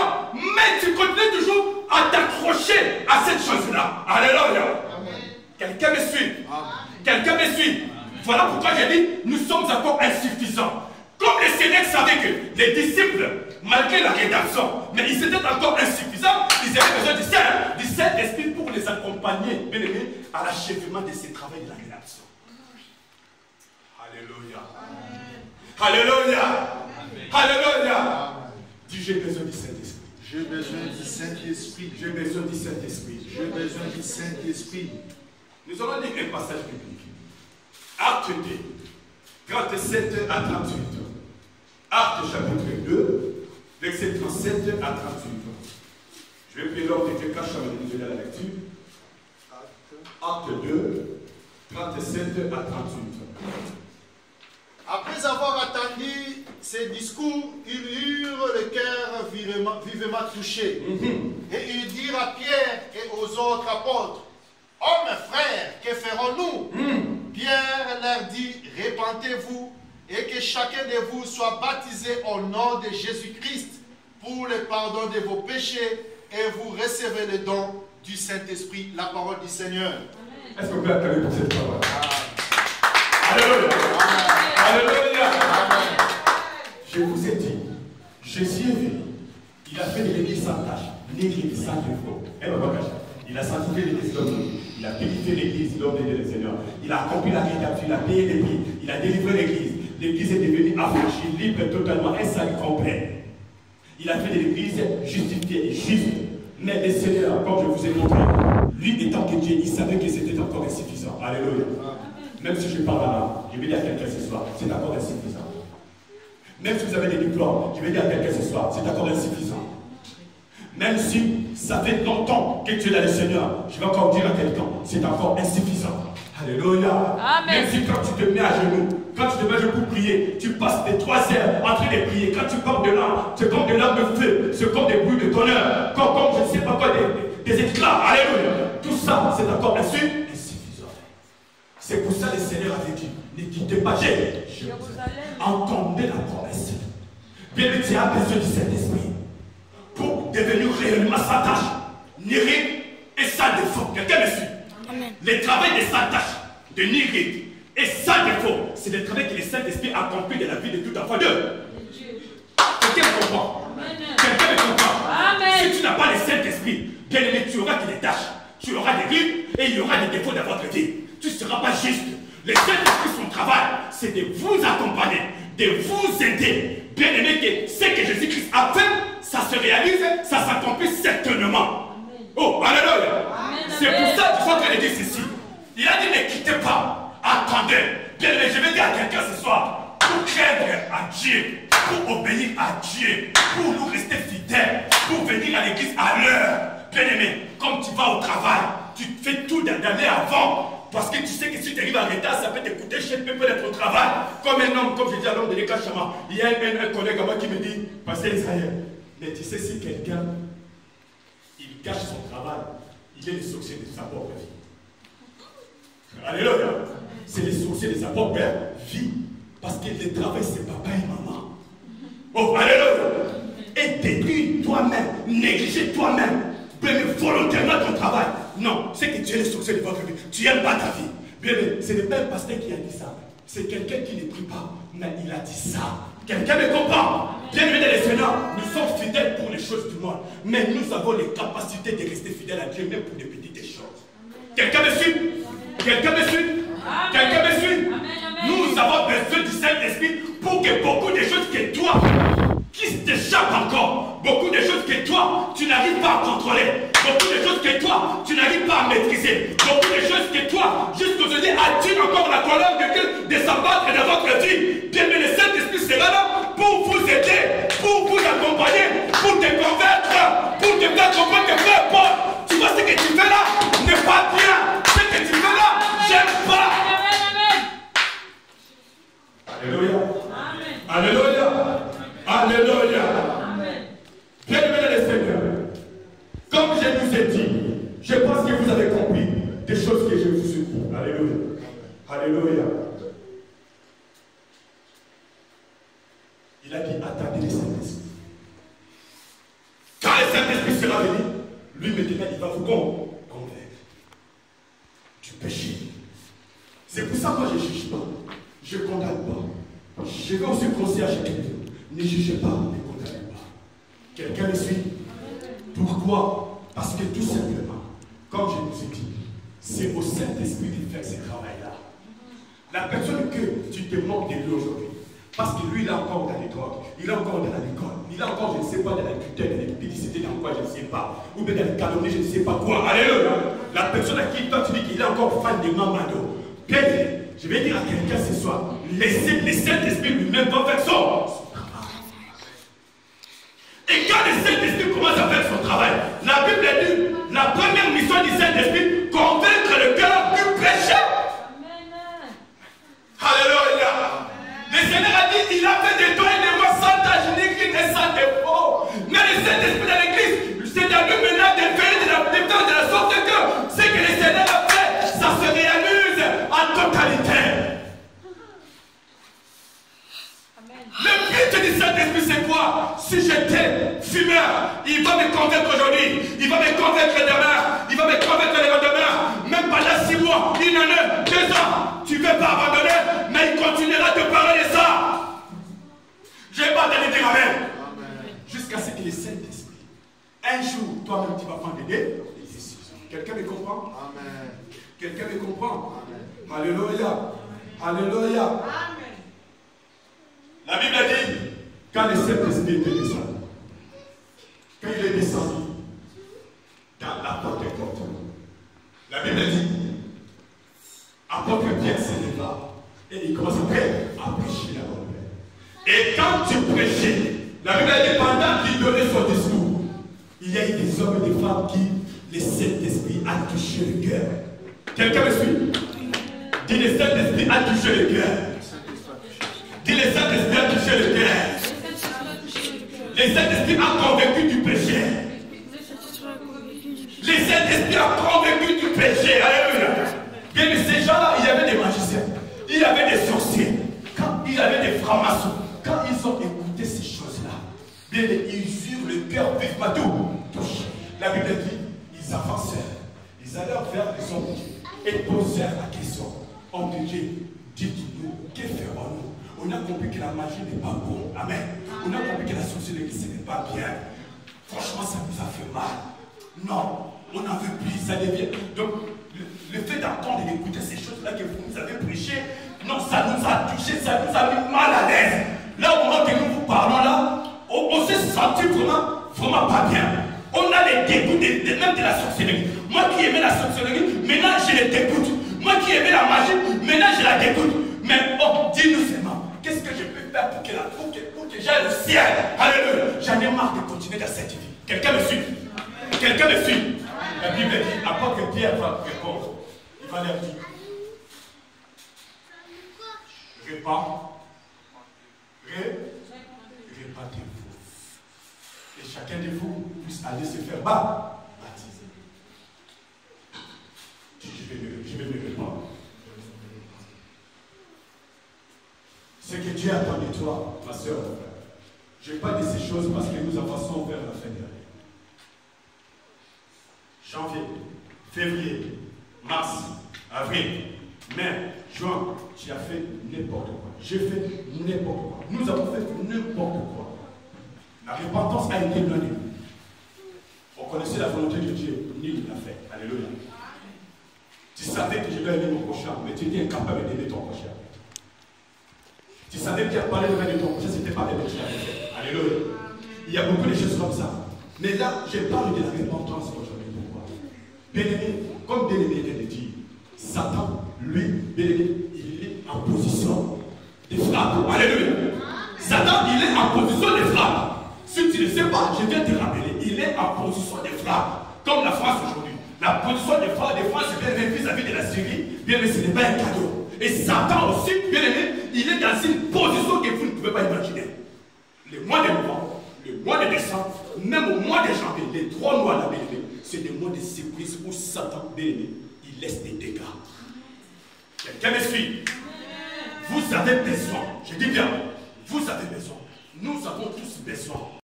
maintenant, mais tu continues toujours à t'accrocher à cette chose-là. Alléluia. Quelqu'un me suit. Quelqu'un me suit. Voilà pourquoi j'ai dit, nous sommes encore insuffisants. Comme le Seigneur savait que les disciples, malgré la rédemption, mais ils étaient encore insuffisants, ils avaient besoin du Saint-Esprit pour les accompagner, bien aimés, à l'achèvement de ces travaux de la rédemption. Alléluia. Alléluia. Alléluia. Dis, j'ai besoin du Saint-Esprit. J'ai besoin du Saint-Esprit. J'ai besoin du Saint-Esprit. J'ai besoin du Saint-Esprit. Nous allons lire un passage biblique. Acte 2, 37 à 38. Acte chapitre 2, verset 37 à 38. Je vais prier l'ordre de quelqu'un, je vais vous donner la lecture. Acte 2, 37 à 38. Après avoir entendu ces discours, ils eurent le cœur vivement touché. Et ils dirent à Pierre et aux autres apôtres, « Hommes frères, que ferons-nous » Pierre leur dit, « Répentez-vous et que chacun de vous soit baptisé au nom de Jésus-Christ pour le pardon de vos péchés et vous recevez le don du Saint-Esprit, la parole du Seigneur. » Est-ce qu'on peut acclamer pour cette parole? Alléluia. Alléluia. Je vous ai dit, Jésus est venu. Il a fait de l'église sans tâche, l'église sans défaut. Il a sanctifié l'église d'homme. Il a purifié l'église, l'homme de Seigneur. Il a accompli la rédemption, il a payé les prix. Il a délivré l'église. L'église est devenue affranchie, libre totalement, un salut complet. Il a fait de l'église justifiée et juste. Mais le Seigneur, comme je vous ai montré, lui étant que Dieu, il savait que c'était encore insuffisant. Alléluia. Même si je parle là, je vais dire à quelqu'un ce soir, c'est encore insuffisant. Même si vous avez des diplômes, je vais dire à quelqu'un ce soir, c'est encore insuffisant. Même si ça fait longtemps que tu es là le Seigneur, je vais encore dire à quelqu'un, c'est encore insuffisant. Alléluia. Amen. Même si quand tu te mets à genoux, quand tu te mets à genoux pour prier, tu passes des 3 heures en train de prier. Quand tu portes de l'âme, c'est comme de l'âme de feu, c'est comme des bruits de tonnerre, comme je ne sais pas quoi, des éclats. Alléluia. Tout ça, c'est encore insuffisant. C'est pour ça que le Seigneur avait dit, ne quittez pas Jérusalem. Entendez la promesse. Bien que tu as besoin du Saint-Esprit pour devenir réellement sa tâche, niride et sans défaut. Quelqu'un me suit? Amen. Le travail de sa tâche, de niride et sans défaut, c'est le travail que le Saint-Esprit accomplit de la vie de tout enfant d'eux. Quelqu'un me comprend? Quelqu'un me comprend? Amen. Si tu n'as pas le Saint-Esprit, bien aimé, tu auras que des tâches, tu auras des rides et il y aura des défauts dans votre vie. Tu ne seras pas juste. Le Saint-Esprit, son travail, c'est de vous accompagner, de vous aider. Bien aimé, que ce que Jésus-Christ a fait, ça se réalise, ça s'accomplit certainement. Amen. Oh, alléluia. C'est pour ça que je suis en train de dire ceci. Il a dit ne quittez pas, attendez. Bien aimé, je vais dire à quelqu'un ce soir, pour craindre à Dieu, pour obéir à Dieu, pour nous rester fidèles, pour venir à l'église à l'heure. Bien aimé, comme tu vas au travail, tu fais tout d'aller avant. Parce que tu sais que si tu arrives en retard, ça peut te coûter cher, peut être au travail. Comme un homme, comme je dis à l'homme de l'Ekachama, il y a un collègue à moi qui me dit, Pasteur Israël, mais tu sais, si quelqu'un, il cache son travail, il est le succès de sa propre vie. Alléluia. C'est le succès de sa propre vie. Parce que le travail, c'est papa et maman. Oh, alléluia. Et détruire toi-même, négliger toi-même, mais volontairement ton travail. Non, c'est que tu es le succès de votre vie. Tu n'aimes pas ta vie. Bien, ce n'est pas un pasteur qui a dit ça. C'est quelqu'un qui ne prie pas, mais il a dit ça. Quelqu'un me comprend? Bien aimé dans le Seigneur, nous sommes fidèles pour les choses du monde. Mais nous avons les capacités de rester fidèles à Dieu, même pour des petites choses. Quelqu'un me suit? Quelqu'un me suit? Quelqu'un me suit? Nous avons besoin du Saint-Esprit pour que beaucoup de choses que toi, qui t'échappent encore, beaucoup de choses que toi, tu n'arrives pas à contrôler, beaucoup de choses que toi, tu n'arrives pas à maîtriser, beaucoup de choses que toi, jusqu'aujourd'hui, attire encore la colère de Dieu de s'abattre dans votre vie. Bien, mais le Saint-Esprit sera là pour vous aider, pour vous accompagner, pour te convaincre, pour te faire comprendre que peu importe, tu vois ce que tu fais là, n'est pas bien, ce que tu fais là, j'aime pas. Alléluia. Alléluia. Alléluia. Bien aimé dans le Seigneur, comme je vous ai dit, je pense que vous avez compris des choses que je vous ai dit. Alléluia. Alléluia. Il a dit attendez le Saint-Esprit. Lui maintenant, il va vous convaincre du péché. C'est pour ça que moi je ne juge pas. Je ne condamne pas. Je vais aussi conseiller à chacun. Ne jugez pas, ne condamnez pas. Quelqu'un me suit? Pourquoi? Parce que tout simplement, comme je vous ai dit, c'est au Saint-Esprit de faire ce travail-là. La personne que tu te moques de lui aujourd'hui, parce que lui, il est encore dans les drogues, il est encore dans l'alcool, il est encore, je ne sais pas, dans la culture, dans l'épidicité, dans quoi, je ne sais pas, ou bien dans les calomnies, je ne sais pas quoi. Alléluia. La personne à qui toi tu dis qu'il est encore fan de Mamado. Bien, je vais dire à quelqu'un ce soir, laissez le Saint-Esprit lui-même va faire son travail. Et quand le Saint-Esprit commence à faire son travail, la Bible dit, la première mission du Saint-Esprit, convaincre le cœur du péché. Alléluia. Le Seigneur a dit, il a fait de toi et de moi sans tache ni et sans défaut. Mais le Saint-Esprit dans l'église, c'est à lui maintenant de veiller de la sorte que ce que le Seigneur a fait, ça se réalise en totalité. Amen. Le but du Saint-Esprit, c'est quoi? Si j'étais fumeur, il va me convaincre aujourd'hui, il va me convaincre demain, il va me convaincre le lendemain, même pendant 6 mois, 1 année, 2 ans. Tu ne veux pas abandonner, mais il continuera de parler de ça. Je ne vais pas te dire amen. Jusqu'à ce que le Saint-Esprit, un jour, toi-même, tu vas prendre des décisions. Quelqu'un me comprend? Amen. Quelqu'un me comprend? Amen. Alléluia. Alléluia. Amen. La Bible dit, quand le Saint-Esprit était descendu, quand il est descendu dans la porte des portes, la Bible dit, apôtre Pierre se leva et il commence à prêcher la bonne nouvelle. Et quand tu prêchais, la Bible dit pendant qu'il donnait son discours, il y a eu des hommes et des femmes qui, le Saint-Esprit a touché le cœur. Quelqu'un me suit? Dis le Saint-Esprit a touché le cœur. Dis le Saint-Esprit a touché le cœur. Le Saint-Esprit a convaincu du péché. Le Saint-Esprit a convaincu du péché. Alléluia. Bien, mais ces gens-là, il y avait des magiciens, il y avait des sorciers, quand il y avait des francs-maçons, quand ils ont écouté ces choses-là, bien, ils eurent le cœur vivement touché. La Bible dit, ils avancèrent, ils allèrent vers les hommes et posèrent la question. Homme de Dieu, dites-nous, que ferons-nous? On a compris que la magie n'est pas bon. Amen. On a compris que la sorcellerie, ce n'est pas bien. Franchement, ça nous a fait mal. Non, on n'en veut plus, ça devient. Donc, le fait d'entendre et d'écouter ces choses-là que vous nous avez prêchées, non, ça nous a touché, ça nous a mis mal à l'aise. Là, au moment que nous vous parlons là, on s'est senti vraiment pas bien. On a les dégoûts même de la sorcellerie. Moi qui aimais la sorcellerie, maintenant je les dégoûte. Moi qui aimais la magie, maintenant je la dégoûte. Mais oh, dis-nous seulement, qu'est-ce que je peux faire pour que j'aille au ciel? Alléluia. J'en ai marre de continuer dans cette vie. Quelqu'un me suit? Quelqu'un me suit? La Bible dit, apôtre Pierre va répondre. Il va leur dire, répandez-vous. Et chacun de vous puisse aller se faire baptiser. Je vais me répondre. Ce que Dieu attend de toi, ma soeur, mon frère. Je ne vais pas dire ces choses parce que nous avançons vers la fin de l'année. Janvier, février, mars, avril, mai, juin, tu as fait n'importe quoi. J'ai fait n'importe quoi. Nous avons fait n'importe quoi. La repentance a été éloignée. On connaissait la volonté de Dieu, ni il l'a fait. Alléluia. Tu savais que je vais aimer mon prochain, mais tu étais incapable d'aimer ton prochain. Tu savais qu'il y a parlé de ton prochain, c'était pas des tu l'avais fait. Alléluia. Il y a beaucoup de choses comme ça. Mais là, je parle de la repentance aujourd'hui. Bien-aimé, comme bien-aimé vient de dire, Satan, lui, bien-aimé, il est en position de frappe. Alléluia. Satan, il est en position de frappe. Si tu ne sais pas, je viens te rappeler, il est en position de frappe. Comme la France aujourd'hui. La position de frappe de France, bien-aimé, vis-à-vis de la Syrie, bien-aimé, ce n'est pas un cadeau. Et Satan aussi, bien-aimé, il est dans une position que vous ne pouvez pas imaginer. Le mois de novembre, le mois de décembre, même au mois de janvier, les 3 mois là, bien-aimé, c'est des mois de surprise où Satan, bien-aimé, il laisse des dégâts. Quelqu'un me suit? Vous avez besoin, je dis bien, vous avez besoin, nous avons tous besoin